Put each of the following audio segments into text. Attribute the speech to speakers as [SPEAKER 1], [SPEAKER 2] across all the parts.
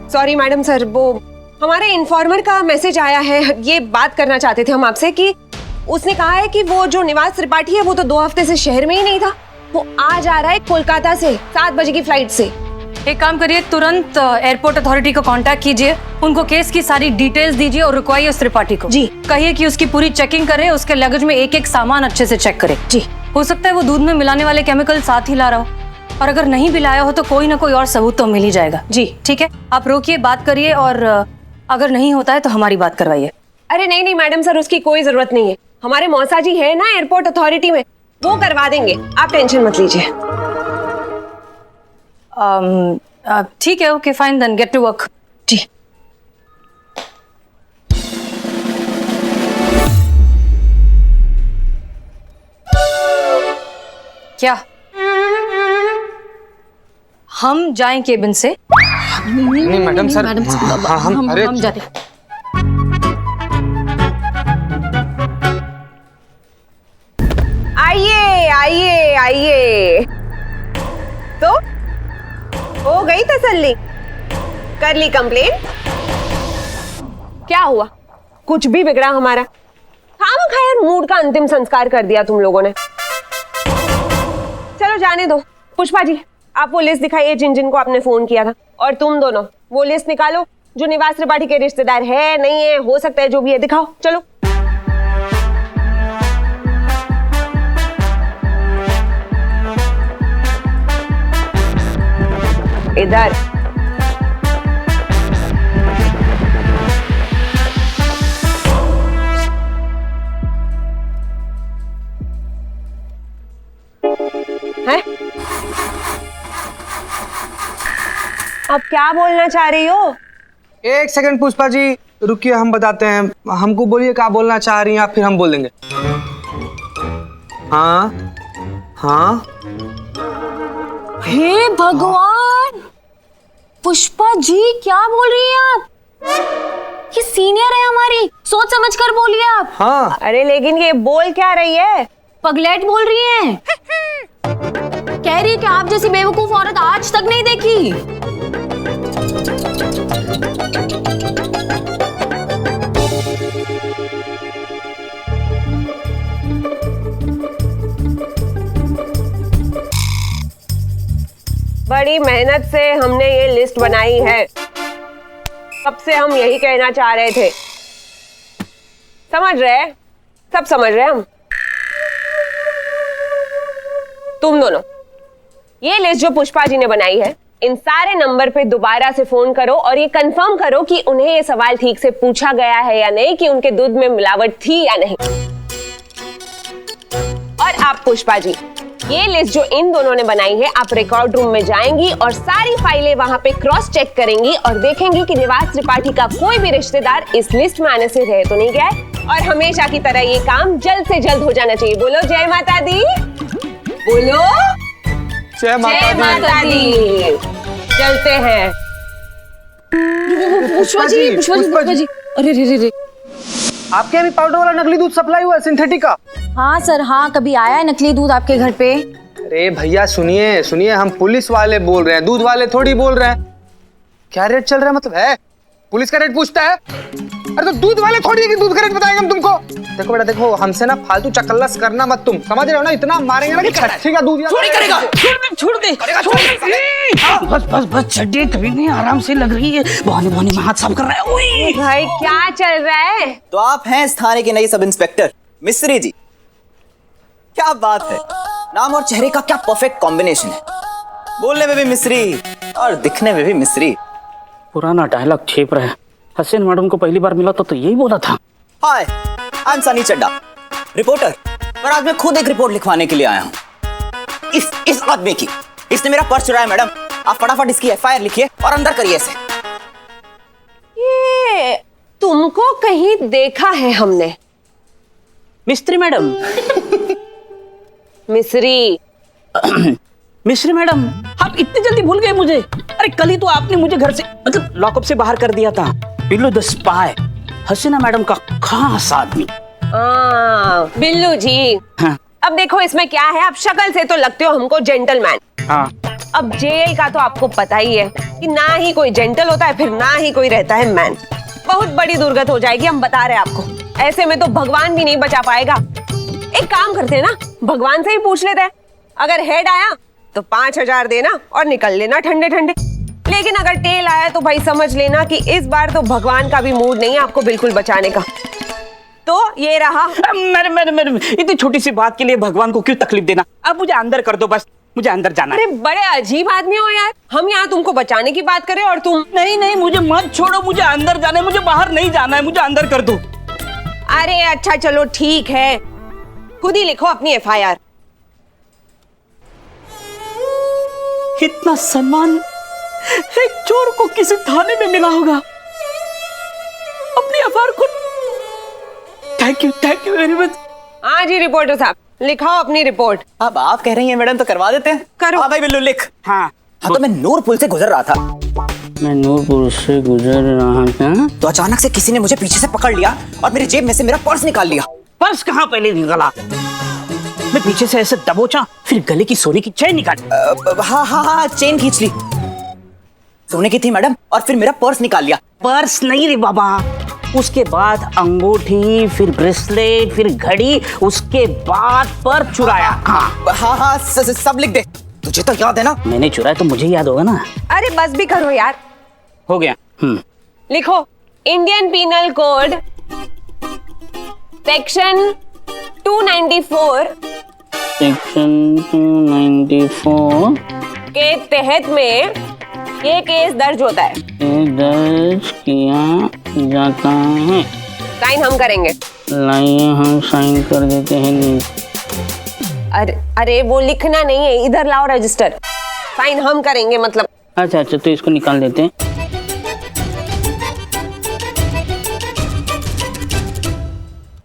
[SPEAKER 1] Sorry madam sir, वो हमारे informer का मैसेज आया है। ये बात करना चाहते थे हम आपसे कि उसने कहा है कि वो जो निवास त्रिपाठी है वो तो 2 हफ्ते से शहर में ही नहीं था। वो आज आ रहा है कोलकाता से 7 बजे की फ्लाइट से।
[SPEAKER 2] एक काम करिए, तुरंत एयरपोर्ट अथॉरिटी को कांटेक्ट कीजिए, उनको केस की सारी डिटेल्स दीजिए और रुकवाइए उस त्रिपाठी को।
[SPEAKER 1] जी।
[SPEAKER 2] कहिए कि उसकी पूरी चेकिंग करे, उसके लगेज में एक एक सामान अच्छे से चेक करे।
[SPEAKER 1] जी।
[SPEAKER 2] हो सकता है वो दूध में मिलाने वाले केमिकल साथ ही ला रहा हो, और अगर नहीं भी लाया हो तो कोई ना कोई और सबूत तो मिल ही जाएगा।
[SPEAKER 1] जी
[SPEAKER 2] ठीक है, आप रोकिए, बात करिए, और अगर नहीं होता है तो हमारी बात करवाइए।
[SPEAKER 1] अरे नहीं नहीं मैडम सर, उसकी कोई जरूरत नहीं है। हमारे मौसा जी है ना एयरपोर्ट अथॉरिटी में, वो करवा देंगे, आप टेंशन मत लीजिए।
[SPEAKER 2] ठीक है, okay fine, then get to work.
[SPEAKER 1] जी।
[SPEAKER 2] क्या हम जाएं केबिन से?
[SPEAKER 3] नहीं मैडम सर, हाँ,
[SPEAKER 2] हम जाते।
[SPEAKER 1] आइए आइए आइए। तो हो गई तसल्ली? कर ली कंप्लेन? क्या हुआ? कुछ भी बिगड़ा हमारा? खामखा यार मूड का अंतिम संस्कार कर दिया तुम लोगों ने। चलो जाने दो। पुष्पा जी, आप वो लिस्ट दिखाइए जिन जिन को आपने फोन किया था, और तुम दोनों वो लिस्ट निकालो जो निवास त्रिपाठी के रिश्तेदार है, नहीं है, हो सकता है जो भी है, दिखाओ। चलो इधर। है? अब क्या बोलना चाह रही हो?
[SPEAKER 3] एक सेकंड पुष्पा जी रुकिए, हम बताते हैं। हमको बोलिए क्या बोलना चाह रही हैं आप, फिर हम बोल देंगे। हाँ हाँ।
[SPEAKER 2] हे भगवान, पुष्पा जी क्या बोल रही हैं आप? ये सीनियर है हमारी, सोच समझ कर बोलिए आप।
[SPEAKER 3] हाँ।
[SPEAKER 1] अरे लेकिन ये बोल क्या रही है?
[SPEAKER 2] पगलेट बोल रही हैं। कह रही है कि आप जैसी बेवकूफ औरत आज तक नहीं देखी।
[SPEAKER 1] बड़ी मेहनत से हमने ये लिस्ट बनाई है, कब से हम यही कहना चाह रहे थे। समझ रहे? सब समझ रहे हम। तुम दोनों ये लिस्ट जो पुष्पा जी ने बनाई है, इन सारे नंबर पे दोबारा से फोन करो और ये कंफर्म करो कि उन्हें ये सवाल ठीक से पूछा गया है या नहीं कि उनके दूध में मिलावट थी या नहीं। और आप पुष्पा जी, ये लिस्ट जो इन दोनों ने बनाई है, आप रिकॉर्ड रूम में जाएंगी और सारी फाइलें वहां पे क्रॉस चेक करेंगी और देखेंगी कि निवास त्रिपाठी का कोई भी रिश्तेदार इस लिस्ट में आने से रह तो नहीं गया है। और हमेशा की तरह ये काम जल्द से जल्द हो जाना चाहिए। बोलो जय माता दी। बोलो
[SPEAKER 3] जय माता
[SPEAKER 1] दी। चलते हैं।
[SPEAKER 2] पुष्पा जी। अरे रे रे।
[SPEAKER 3] आपके यहाँ भी पाउडर वाला नकली दूध सप्लाई हुआ है, सिंथेटिक का?
[SPEAKER 2] हाँ सर, हाँ, कभी आया है नकली दूध आपके घर पे?
[SPEAKER 3] अरे भैया सुनिए सुनिए, हम पुलिस वाले बोल रहे हैं, दूध वाले थोड़ी बोल रहे हैं। क्या रेट चल रहा है? मतलब है पुलिस का रेट पूछता है? अरे तो दूध वाले थोड़ी है कि दूध का रेट बताएंगे हम तुमको। देखो बेटा देखो, हमसे ना फालतू चकल्लस करना मत, तुम समझ रहे हो ना? इतना मारेंगे ना कि छठी का दूध
[SPEAKER 4] छोड़ करेगा। छोड़ दे। बस चड्डी कभी नहीं, आराम से लग रही है। बहाने में हाथ साफ कर रहा है। ओए
[SPEAKER 1] भाई क्या चल रहा है?
[SPEAKER 5] तो आप हैं इस थाने के नए सब इंस्पेक्टर मिस्त्री जी। क्या बात है, नाम और चेहरे का क्या परफेक्ट कॉम्बिनेशन है। बोलने में भी मिस्री और दिखने में भी मिस्री।
[SPEAKER 4] पुराना डायलॉग छेप रहा है। हसीन मैडम को पहली बार मिला तो यही बोला था।
[SPEAKER 5] Hi, I am Sunny Chadda, reporter. पर आज मैं खुद एक रिपोर्ट लिखवाने के लिए आया हूँ इस आदमी की। इसने मेरा पर्स चुराया मैडम। आप फटाफट इसकी एफआईआर लिखिए और अंदर करिए इसे।
[SPEAKER 1] ये तुमको कहीं देखा है हमने।
[SPEAKER 4] मिस्त्री मैडम।
[SPEAKER 1] मिस्री।
[SPEAKER 4] मिस्त्री मैडम, आप इतनी जल्दी भूल गए मुझे? अरे कल ही तो आपने मुझे घर से मतलब लॉकअप से बाहर कर दिया था। Billu the spy, Hasina madam का खास आदमी।
[SPEAKER 1] बिल्लू जी।
[SPEAKER 4] हाँ।
[SPEAKER 1] अब देखो इसमें क्या है, आप शक्ल से तो लगते हो हमको जेंटलमैन।
[SPEAKER 4] हाँ।
[SPEAKER 1] अब जेल का तो आपको पता ही है कि ना ही कोई जेंटल होता है, फिर ना ही कोई रहता है मैन। बहुत बड़ी दुर्गत हो जाएगी, हम बता रहे हैं आपको। ऐसे में तो भगवान भी नहीं बचा पाएगा। एक काम करते हैं ना, भगवान से ही पूछ लेते हैं। अगर हेड आया तो 5,000 देना और निकल लेना ठंडे ठंडे। लेकिन अगर टेल आया तो भाई समझ लेना कि इस बार तो भगवान का भी मूड नहीं है आपको बिल्कुल बचाने का। तो ये रहा।
[SPEAKER 4] मैडम इतनी छोटी सी बात के लिए भगवान को क्यों तकलीफ देना? आप मुझे अंदर कर दो, बस मुझे अंदर जाना है।
[SPEAKER 1] अरे बड़े अजीब आदमी हो यार, हम यहाँ तुमको बचाने की बात करें और तुम।
[SPEAKER 4] नहीं मुझे मत छोड़ो, मुझे अंदर जाना है, मुझे बाहर नहीं जाना है, मुझे अंदर कर दो।
[SPEAKER 1] अरे अच्छा चलो ठीक है, खुद ही लिखो अपनी FIR।
[SPEAKER 4] इतना सम्मान एक चोर को किसी थाने में मिला होगा। अपनी FIR खुद। Thank you very much.
[SPEAKER 1] हाँ जी रिपोर्टर साहब, लिखाओ अपनी रिपोर्ट।
[SPEAKER 5] अब आप कह रही हैं मैडम तो करवा देते हैं।
[SPEAKER 1] करो।
[SPEAKER 5] हाँ भाई बिल्लू लिख।
[SPEAKER 4] हाँ
[SPEAKER 5] तो मैं नूरपुर से गुजर रहा था,
[SPEAKER 4] मैं नूरपुर से गुजर रहा था
[SPEAKER 5] तो अचानक से किसी ने मुझे पीछे से पकड़ लिया और मेरी जेब में से मेरा पर्स निकाल लिया।
[SPEAKER 4] पर्स कहाँ पहले निकला? मैं पीछे से ऐसे दबोचा, फिर गले की सोने की चेन निकाली।
[SPEAKER 5] हाँ चेन खींच ली, सोने की थी मैडम, और फिर मेरा पर्स निकाल लिया।
[SPEAKER 4] पर्स नहीं रे बाबा, उसके बाद अंगूठी, फिर ब्रेसलेट, फिर घड़ी, उसके बाद पर्स चुराया।
[SPEAKER 5] हाँ सब लिख दे, तुझे तो याद है ना।
[SPEAKER 4] मैंने चुराया तो मुझे याद होगा ना।
[SPEAKER 1] अरे बस भी करो यार।
[SPEAKER 4] हो गया।
[SPEAKER 1] लिखो Indian Penal Code section 294
[SPEAKER 4] section 294
[SPEAKER 1] के तहत में ये केस दर्ज होता है,
[SPEAKER 4] दर्ज किया जाता है।
[SPEAKER 1] साइन हम करेंगे।
[SPEAKER 4] लाइए हम साइन कर देते हैं।
[SPEAKER 1] अरे वो लिखना नहीं है, इधर लाओ रजिस्टर। साइन हम करेंगे मतलब।
[SPEAKER 4] अच्छा तो इसको निकाल देते हैं।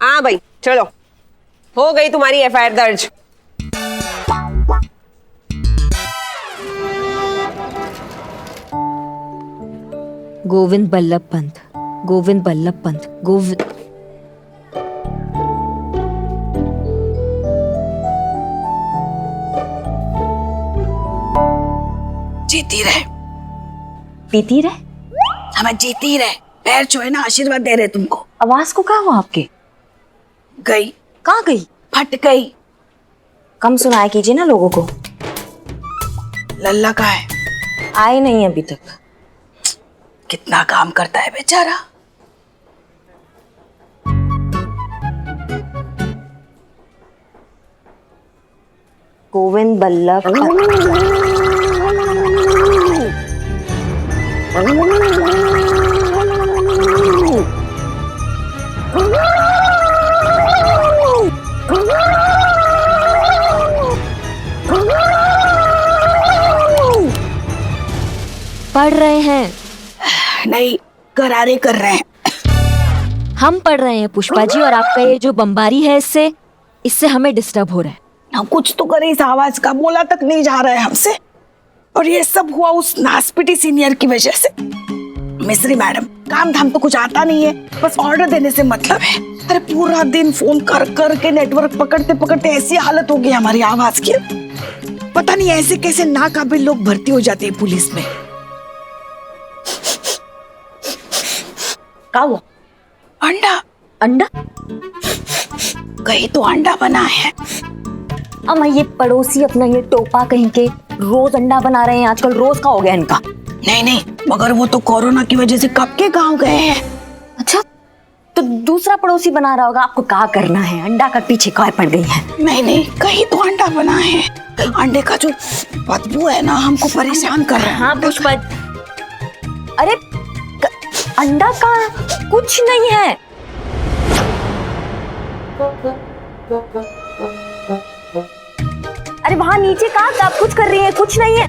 [SPEAKER 1] हाँ भाई चलो, हो गई तुम्हारी FIR दर्ज।
[SPEAKER 2] गोविंद बल्लभ पंत, गोविंद बल्लभ पंत, गोविंद।
[SPEAKER 6] जीती रहे,
[SPEAKER 2] पीती रहे।
[SPEAKER 6] हमें जीती रहे। पैर छुए ना, आशीर्वाद दे रहे तुमको।
[SPEAKER 2] आवाज को क्या हुआ आपके?
[SPEAKER 6] गई,
[SPEAKER 2] कहाँ गई?
[SPEAKER 6] फट गई।
[SPEAKER 2] कम सुनाया कीजिए ना लोगों को।
[SPEAKER 6] लल्ला का है,
[SPEAKER 2] आए नहीं अभी तक।
[SPEAKER 6] कितना काम करता है बेचारा।
[SPEAKER 2] गोविंद बल्लभ पढ़ रहे हैं।
[SPEAKER 6] नहीं, करारे कर रहे हैं।
[SPEAKER 2] हम पढ़ रहे हैं पुष्पा जी, और आपका ये जो बमबारी है इससे हमें डिस्टर्ब हो रहा है।
[SPEAKER 6] हम कुछ तो करे, इस आवाज का बोला तक नहीं जा रहा है हमसे। और ये सब हुआ उस नासपिटी सीनियर की वजह से। मिस्री मैडम, काम धाम तो कुछ आता नहीं है, बस ऑर्डर देने से मतलब है। अरे पूरा दिन फोन कर कर के नेटवर्क पकड़ते पकड़ते ऐसी हालत हो गई हमारी आवाज की। पता नहीं ऐसे कैसे नाकाबिल लोग भर्ती हो जाते हैं पुलिस में।
[SPEAKER 2] क्या हुआ?
[SPEAKER 6] अंडा
[SPEAKER 2] अंडा?
[SPEAKER 6] कहीं तो अंडा बना है।
[SPEAKER 2] अम्मा ये पड़ोसी अपना ये टोपा कहीं के रोज अंडा बना रहे हैं आजकल। रोज का हो गया इनका।
[SPEAKER 6] नहीं, मगर वो तो कोरोना की वजह से कब के गांव गए हैं।
[SPEAKER 2] अच्छा, तो दूसरा पड़ोसी बना रहा होगा। आपको क्या करना है? अंडा का पीछे काय पड़ गई है?
[SPEAKER 6] नहीं, कहीं तो अंडा बना है। अंडे का जो बदबू है ना, हमको परेशान कर रहा है।
[SPEAKER 2] हाँ पुष्पा, अरे अंडा का कुछ नहीं है। अरे वहां नीचे कहाँ आप कुछ कर रही है? कुछ नहीं है।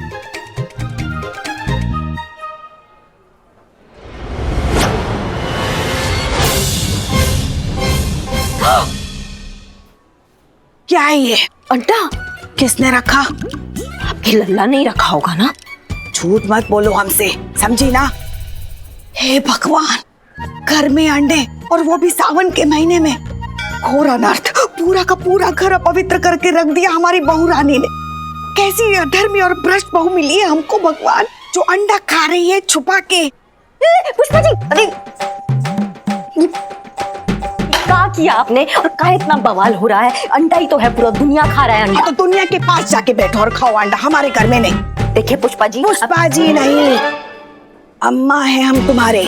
[SPEAKER 6] क्या है ये?
[SPEAKER 2] अंडा
[SPEAKER 6] किसने रखा?
[SPEAKER 2] आपके लल्ला नहीं रखा होगा ना?
[SPEAKER 6] झूठ मत बोलो हमसे, समझी ना? हे भगवान, घर में अंडे, और वो भी सावन के महीने में। घोर अनर्थ, पूरा का पूरा घर अपवित्र करके रख दिया हमारी बहू रानी ने। कैसी अधर्मी और भ्रष्ट बहू मिली है हमको भगवान, जो अंडा खा रही है छुपा के।
[SPEAKER 2] पुष्पा जी, अरे ये क्या किया आपने और क्या इतना बवाल हो रहा है? अंडा ही तो है, पूरा दुनिया खा रहा है अंडा।
[SPEAKER 6] तो दुनिया के पास जाके बैठो और खाओ अंडा, हमारे घर में नहीं।
[SPEAKER 2] देखिए पुष्पा जी,
[SPEAKER 6] पुष्पा जी नहीं, अम्मा है हम तुम्हारे।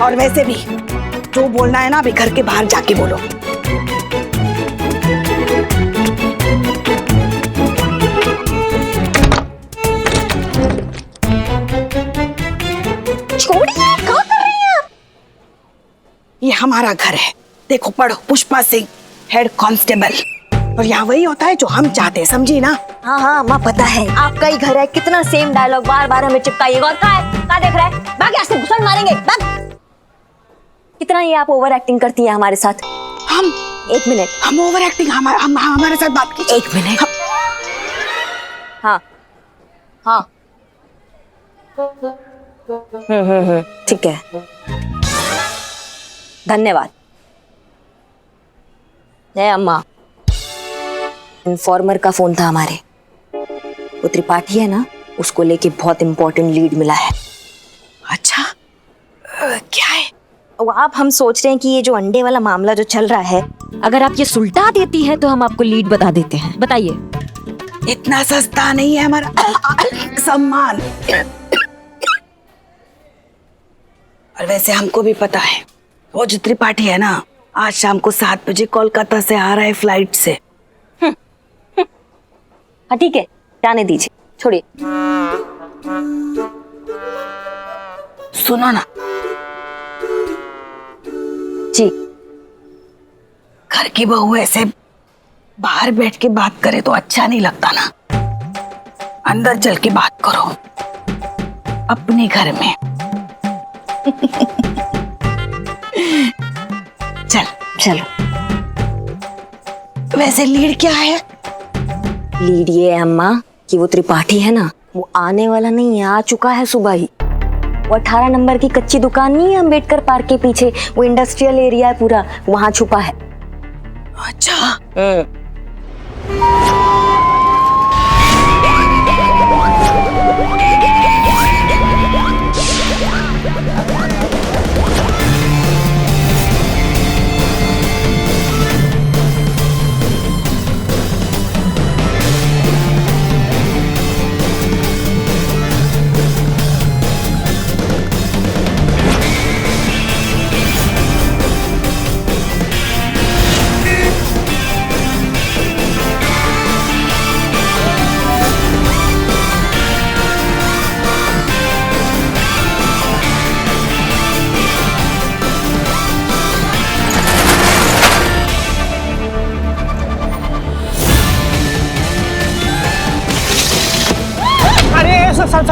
[SPEAKER 6] और वैसे भी जो बोलना है ना अभी घर के बाहर जाके बोलो।
[SPEAKER 2] छोड़िए, क्या कर रही हैं आप?
[SPEAKER 6] ये हमारा घर है, देखो पढ़ो, पुष्पा सिंह हेड कांस्टेबल। और यहाँ वही होता है जो हम चाहते हैं, समझी ना?
[SPEAKER 2] हाँ हाँ माँ, पता है आपका ही घर है, कितना सेम डायलॉग बार बार हमें चिपकाइएगा। और क्या देख रहा है? भाग यहाँ से, घुसन मारेंगे, भाग। कितना ही आप ओवर एक्टिंग करती हैं हमारे साथ।
[SPEAKER 6] हम
[SPEAKER 2] एक मिनट,
[SPEAKER 6] हम ओवर एक्टिंग, हमारे साथ बात कीजिए।
[SPEAKER 2] एक मिनट। हाँ हाँ, ठीक है, धन्यवाद। जय अम्मा, इन्फॉर्मर का फोन था हमारे, वो त्रिपाठी है ना, उसको लेके बहुत इंपॉर्टेंट लीड मिला है।
[SPEAKER 6] अच्छा, क्या है?
[SPEAKER 2] वो आप हम सोच रहे हैं कि ये जो अंडे वाला मामला जो चल रहा है, अगर आप ये सुलटा देती हैं तो हम आपको लीड बता देते हैं। बताइए।
[SPEAKER 6] इतना सस्ता नहीं है हमारा सम्मान। और वैसे हमको भी पता है, वो जो त्रिपाठी है ना, आज शाम को 7 बजे कोलकाता से आ रहा है फ्लाइट से।
[SPEAKER 2] हाँ ठीक है, जाने दीजिए, छोड़िए।
[SPEAKER 6] सुनो ना
[SPEAKER 2] जी,
[SPEAKER 6] घर की बहू ऐसे बाहर बैठ के बात करे तो अच्छा नहीं लगता ना, अंदर चल के बात करो अपने घर में। चल
[SPEAKER 2] चलो।
[SPEAKER 6] वैसे लीड क्या है?
[SPEAKER 2] लीड ये है अम्मा कि वो त्रिपाठी है ना, वो आने वाला नहीं है, आ चुका है सुबह ही। वो 18 नंबर की कच्ची दुकान नहीं है अम्बेडकर पार्क के पीछे, वो इंडस्ट्रियल एरिया है पूरा, वहां छुपा है।
[SPEAKER 6] अच्छा,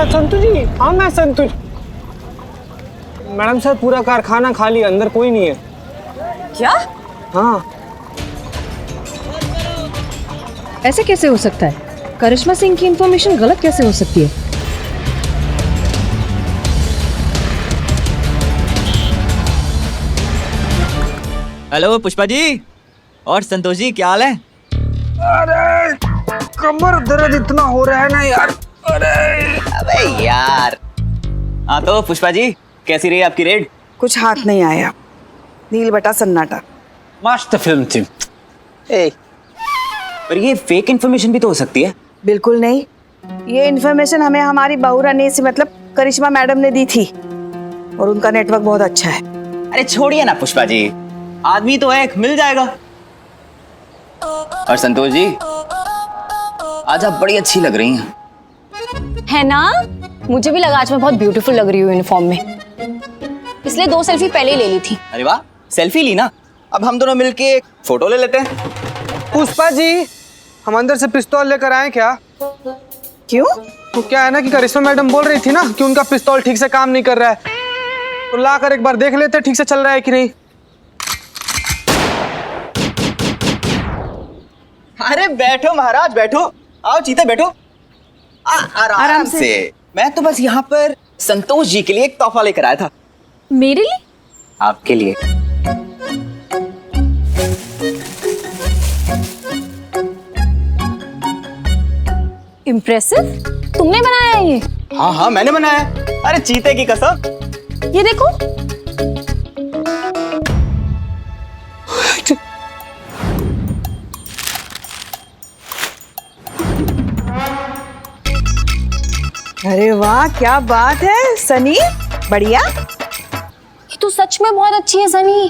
[SPEAKER 3] संतु जी, हाँ मैं संतु। मैडम सर, पूरा कारखाना खाली, अंदर कोई नहीं है।
[SPEAKER 7] क्या?
[SPEAKER 3] हाँ।
[SPEAKER 7] ऐसे कैसे हो सकता है? करिश्मा सिंह की इंफॉर्मेशन गलत कैसे हो सकती है?
[SPEAKER 5] हेलो पुष्पा जी और संतोष जी, क्या हाल है?
[SPEAKER 3] अरे कमर दर्द इतना हो रहा है ना यार।
[SPEAKER 5] अबे यार। हाँ तो पुष्पा जी, कैसी रही आपकी रेड?
[SPEAKER 6] कुछ हाथ नहीं आया, नील बटा सन्नाटा।
[SPEAKER 4] मस्त फिल्म थी।
[SPEAKER 5] पर ये फेक इन्फॉर्मेशन भी तो हो सकती है।
[SPEAKER 6] बिल्कुल नहीं, ये इन्फॉर्मेशन हमें हमारी बहू रानी से मतलब करिश्मा मैडम ने दी थी, और उनका नेटवर्क बहुत अच्छा है।
[SPEAKER 5] अरे छोड़िए ना पुष्पा जी, आदमी तो एक मिल जाएगा। और संतोष जी, आज आप बड़ी अच्छी लग रही हैं।
[SPEAKER 2] है ना? मुझे भी लगा आज मैं बहुत ब्यूटीफुल लग रही हूँ यूनिफॉर्म में, इसलिए 2 सेल्फी पहले ही ले ली थी।
[SPEAKER 5] अरे वाह, सेल्फी ली ना, अब हम दोनों मिलके एक फोटो ले लेते हैं।
[SPEAKER 3] पुष्पा जी, हम अंदर से पिस्तौल लेकर आए क्या?
[SPEAKER 6] क्यों?
[SPEAKER 3] तो क्या है ना कि करिश्मा मैडम बोल रही थी ना कि उनका पिस्तौल ठीक से काम नहीं कर रहा है, तो लाकर एक बार देख लेते ठीक से चल रहा है कि नहीं।
[SPEAKER 5] अरे बैठो महाराज, बैठो, आओ चीते बैठो। आराम से। मैं तो बस यहाँ पर संतोष जी के लिए एक तोहफा लेकर आया था।
[SPEAKER 2] मेरे लिए?
[SPEAKER 5] आपके लिए।
[SPEAKER 8] इम्प्रेसिव, तुमने बनाया है ये?
[SPEAKER 5] हाँ हाँ मैंने बनाया है। अरे चीते की कसम।
[SPEAKER 8] ये देखो।
[SPEAKER 6] अरे वाह, क्या बात है सनी, बढ़िया।
[SPEAKER 8] ये तो सच में बहुत अच्छी है सनी।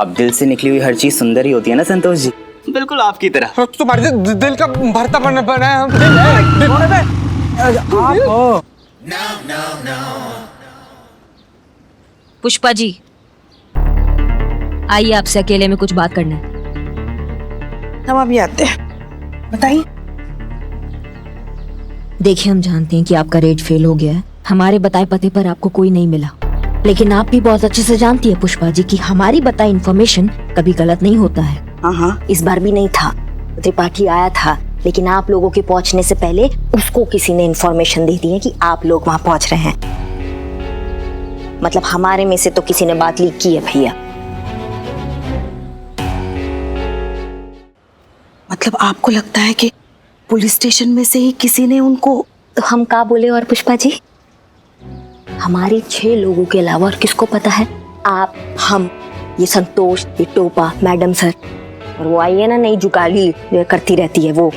[SPEAKER 5] अब दिल से निकली हुई हर चीज सुंदर ही होती है ना संतोष जी, बिल्कुल आपकी तरह।
[SPEAKER 3] तुम्हारे दिल का भरता बना है हम।
[SPEAKER 2] पुष्पा जी, आइए आपसे अकेले में कुछ बात करना है।
[SPEAKER 6] हम अभी आते हैं, बताइए।
[SPEAKER 2] देखिए, हम जानते हैं कि आपका रेड फेल हो गया है, हमारे बताए पते पर आपको कोई नहीं मिला, लेकिन आप भी बहुत अच्छे से जानती है पुष्पा जी कि हमारी बताई इन्फॉर्मेशन कभी गलत नहीं होता है।
[SPEAKER 6] हाँ,
[SPEAKER 2] इस बार भी नहीं था। त्रिपाठी आया था, लेकिन आप लोगों के पहुंचने से पहले उसको किसी ने इन्फॉर्मेशन दे दी है कि आप लोग वहां पहुंच रहे हैं। मतलब हमारे में से तो किसी ने बात लीक की है भैया।
[SPEAKER 6] मतलब आपको लगता है कि पुलिस स्टेशन में से ही किसी ने उनको?
[SPEAKER 2] तो हम का बोले और पुष्पा जी, हमारे 6 लोगों के अलावा और किसको पता है? आप, हम, ये संतोष, ये टोपा, मैडम सर, और वो आई है ना नई जुगाली जो करती रहती है वो।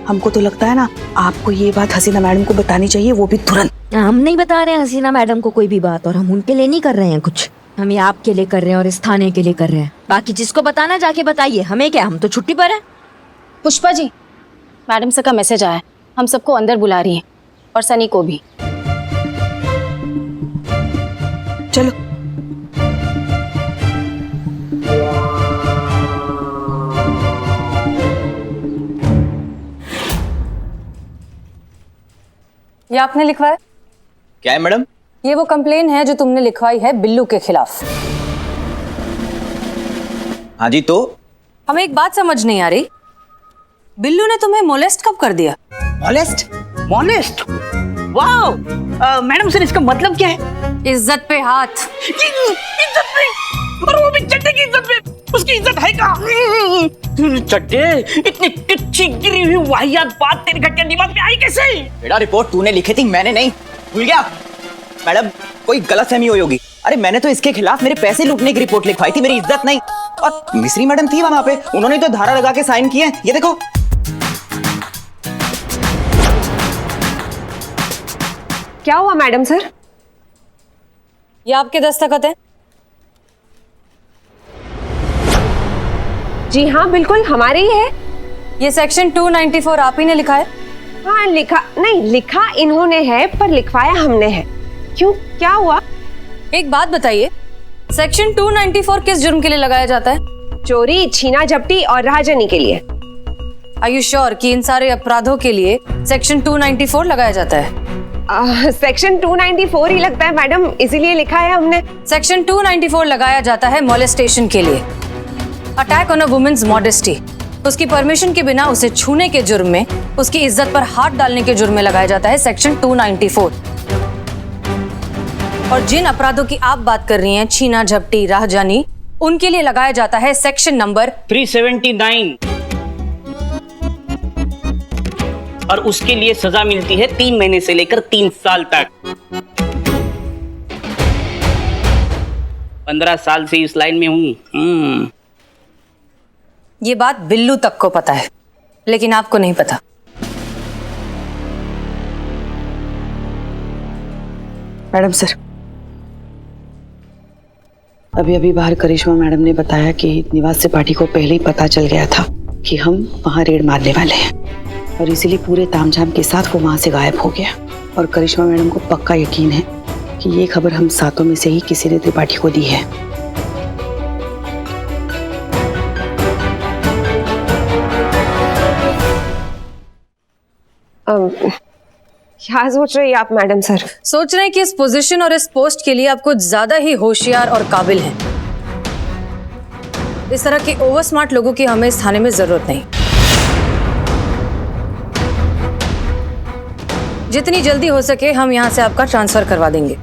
[SPEAKER 6] हमको तो लगता है ना आपको ये बात हसीना मैडम को बतानी चाहिए, वो भी तुरंत।
[SPEAKER 2] हम नहीं बता रहे हैं हसीना मैडम को कोई भी बात, और हम उनके लिए नहीं कर रहे हैं कुछ, हम ये आपके लिए कर रहे हैं और इस थाने के लिए कर रहे हैं। बाकी जिसको बताना जाके बताइए, हमें क्या, हम तो छुट्टी पर हैं।
[SPEAKER 8] पुष्पा जी, मैडम सर का मैसेज आया है, हम सबको अंदर बुला रही हैं और सनी को भी।
[SPEAKER 6] चलो।
[SPEAKER 9] ये आपने लिखवाया?
[SPEAKER 5] क्या है मैडम?
[SPEAKER 9] ये वो कंप्लेन है जो तुमने लिखवाई है बिल्लू के खिलाफ।
[SPEAKER 5] हाँ जी, तो
[SPEAKER 9] हमें एक बात समझ नहीं आ रही, बिल्लू ने तुम्हें मोलेस्ट कब कर दिया?
[SPEAKER 5] Molest?
[SPEAKER 4] Molest? Wow! Madam sir, इसका मतलब क्या है?
[SPEAKER 9] इज्जत पे हाथ।
[SPEAKER 4] इज्जत पे? और वो भी चड्डे की इज्जत पे? उसकी इज्जत है क्या? चड्डे, इतनी तिरछी गिरी हुई वाहियात बात तेरे घटिया दिमाग में आई कैसे?
[SPEAKER 5] बेटा, रिपोर्ट तूने लिखी थी, मैंने नहीं। भूल गया? मैडम, कोई गलतफहमी हुई होगी। अरे मैंने तो इसके खिलाफ मेरे पैसे लूटने की रिपोर्ट लिखवाई थी, मेरी इज्जत नहीं। और मिस्री मैडम थी वहां पे, उन्होंने तो धारा लगा के साइन किए, ये देखो।
[SPEAKER 1] क्या हुआ मैडम सर?
[SPEAKER 9] ये आपके दस्तखत है?
[SPEAKER 1] जी हाँ, बिल्कुल हमारे ही है।
[SPEAKER 9] ये सेक्शन 294 आप ही ने लिखा है?
[SPEAKER 1] हाँ, लिखा इन्होंने है, पर लिखवाया हमने है। क्यों, क्या हुआ?
[SPEAKER 9] एक बात बताइए, सेक्शन 294 किस जुर्म के लिए लगाया जाता है?
[SPEAKER 1] चोरी, छीना झपटी और राहजनी के लिए।
[SPEAKER 9] आर यू श्योर कि इन सारे अपराधों के लिए सेक्शन 294 लगाया जाता है?
[SPEAKER 1] सेक्शन 294 ही लगता है मैडम, इसीलिए लिखा है हमने।
[SPEAKER 9] सेक्शन 294 लगाया जाता है मोलेस्टेशन के लिए, attack on a women's modesty. उसकी परमिशन के बिना उसे छूने के जुर्म में, उसकी इज्जत पर हाथ डालने के जुर्म में लगाया जाता है सेक्शन 294। और जिन अपराधों की आप बात कर रही हैं, छीना झपटी, राहजानी, उनके लिए लगाया जाता है सेक्शन नंबर
[SPEAKER 4] 379, और उसके लिए सजा मिलती है 3 महीने से लेकर 3 साल तक। 15 साल से इस लाइन में हूं।
[SPEAKER 9] ये बात बिल्लू तक को पता है, लेकिन आपको नहीं पता।
[SPEAKER 6] मैडम सर, अभी बाहर करिश्मा मैडम ने बताया कि निवास त्रिपाठी को पहले ही पता चल गया था कि हम वहां रेड मारने वाले हैं, और इसीलिए पूरे तामझाम के साथ वो वहां से गायब हो गया। और करिश्मा मैडम को पक्का यकीन है कि ये खबर हम सातों में से ही किसी ने त्रिपाठी को दी है।
[SPEAKER 1] क्या सोच रही है आप मैडम सर?
[SPEAKER 9] सोच रहे हैं कि इस पोजीशन और इस पोस्ट के लिए आप कुछ ज्यादा ही होशियार और काबिल हैं। इस तरह के ओवर स्मार्ट लोगों की हमें इस थाने में जरूरत नहीं। जितनी जल्दी हो सके हम यहां से आपका ट्रांसफर करवा देंगे।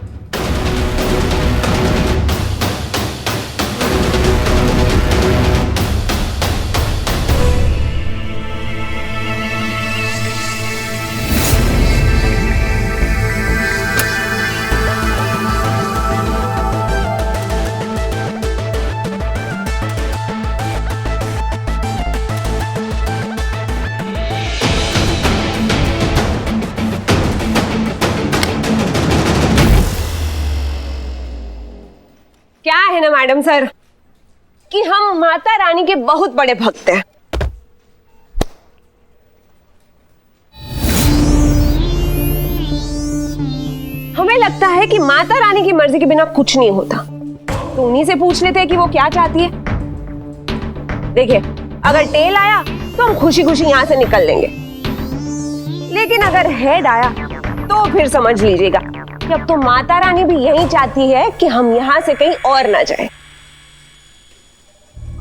[SPEAKER 1] है ना मैडम सर कि हम माता रानी के बहुत बड़े भक्त हैं। हमें लगता है कि माता रानी की मर्जी के बिना कुछ नहीं होता, तो उन्हीं से पूछ लेते हैं कि वो क्या चाहती है। देखिए, अगर टेल आया तो हम खुशी खुशी यहां से निकल लेंगे, लेकिन अगर हेड आया तो फिर समझ लीजिएगा कि अब तो माता रानी भी यही चाहती है कि हम यहां से कहीं और ना जाएं।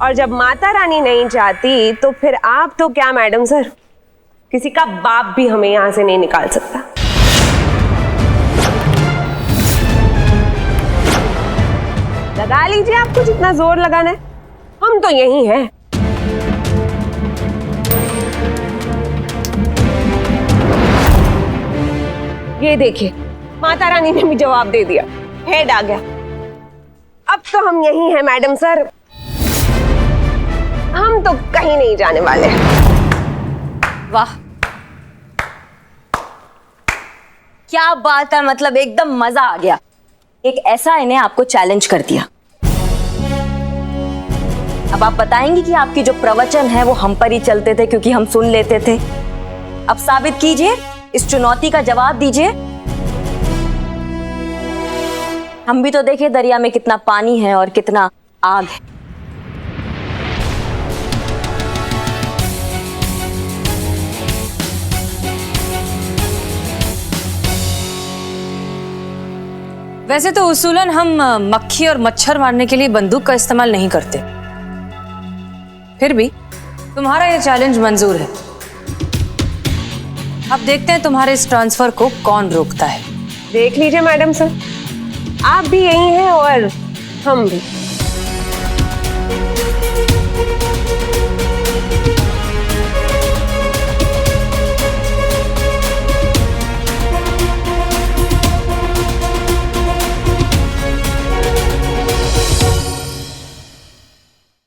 [SPEAKER 1] और जब माता रानी नहीं चाहती तो फिर आप तो क्या मैडम सर, किसी का बाप भी हमें यहां से नहीं निकाल सकता। लगा लीजिए आपको जितना जोर लगाना है, हम तो यही हैं। ये देखिए, माता रानी ने भी जवाब दे दिया, हेड आ गया। अब तो हम यही हैं मैडम सर, हम तो कहीं नहीं जाने वाले।
[SPEAKER 2] वाह, क्या बात है, मतलब एकदम मजा आ गया। एक ऐसा इन्हें आपको चैलेंज कर दिया। अब आप बताएंगे कि आपकी जो प्रवचन है वो हम पर ही चलते थे क्योंकि हम सुन लेते थे। अब साबित कीजिए, इस चुनौती का जवाब दीजिए। हम भी तो देखे दरिया में कितना पानी है और कितना आग है।
[SPEAKER 9] वैसे तो उसूलन हम मक्खी और मच्छर मारने के लिए बंदूक का इस्तेमाल नहीं करते, फिर भी तुम्हारा ये चैलेंज मंजूर है। अब देखते हैं तुम्हारे इस ट्रांसफर को कौन रोकता है।
[SPEAKER 1] देख लीजिए मैडम सर, आप भी यही हैं और हम भी।